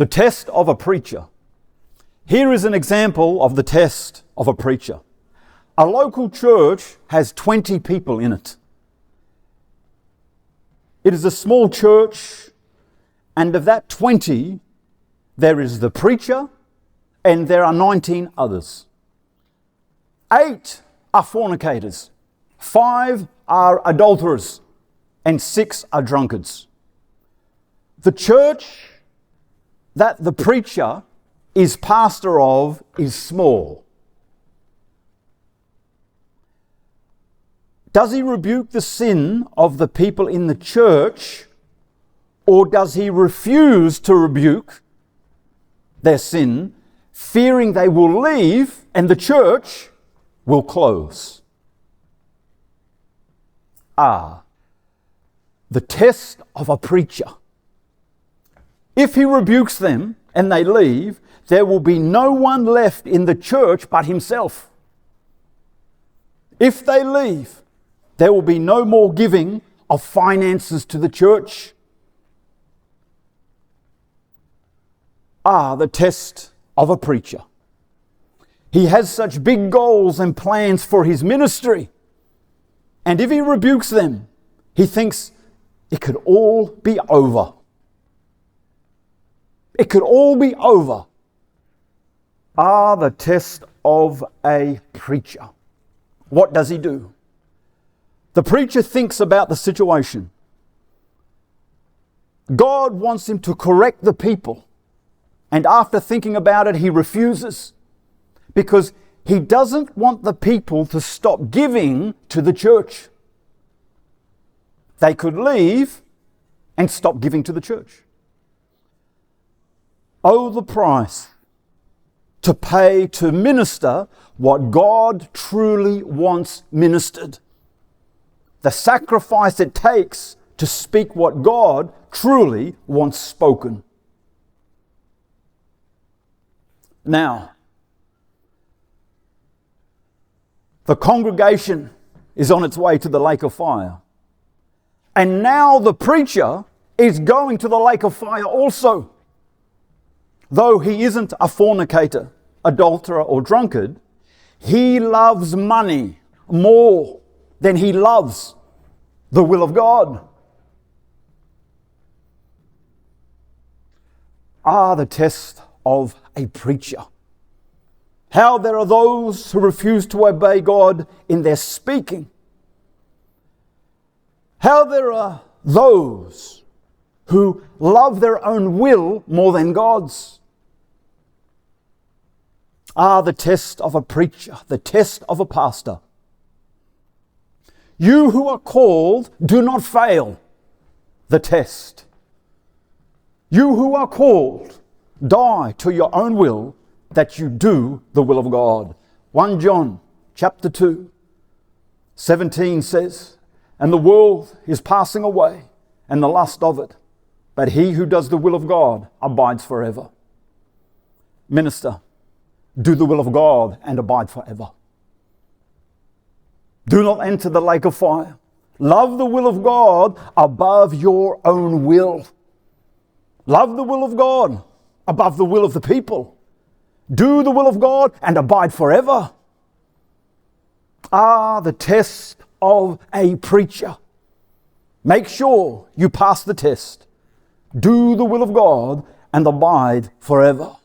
The test of a preacher. Here is an example of the test of a preacher. A local church has 20 people in it. It is a small church, and of that 20, there is the preacher, and there are 19 others. 8 are fornicators, 5 are adulterers, and 6 are drunkards. The church that the preacher is pastor of is small. Does he rebuke the sin of the people in the church, or does he refuse to rebuke their sin, fearing they will leave and the church will close? The test of a preacher. If he rebukes them and they leave, there will be no one left in the church but himself. If they leave, there will be no more giving of finances to the church. The test of a preacher. He has such big goals and plans for his ministry. And if he rebukes them, he thinks it could all be over. It could all be over. The test of a preacher. What does he do? The preacher thinks about the situation. God wants him to correct the people. And after thinking about it, he refuses. Because he doesn't want the people to stop giving to the church. They could leave and stop giving to the church. Oh, the price to pay to minister what God truly wants ministered. The sacrifice it takes to speak what God truly wants spoken. Now, the congregation is on its way to the lake of fire. And now the preacher is going to the lake of fire also. Though he isn't a fornicator, adulterer, or drunkard, he loves money more than he loves the will of God. The test of a preacher. How there are those who refuse to obey God in their speaking. How there are those who love their own will more than God's. The test of a preacher, the test of a pastor. You who are called, do not fail the test. You who are called, die to your own will, that you do the will of God. 1 John chapter 2, 17 says, and the world is passing away, and the lust of it, but he who does the will of God abides forever. Minister, do the will of God and abide forever. Do not enter the lake of fire. Love the will of God above your own will. Love the will of God above the will of the people. Do the will of God and abide forever. The test of a preacher. Make sure you pass the test. Do the will of God and abide forever.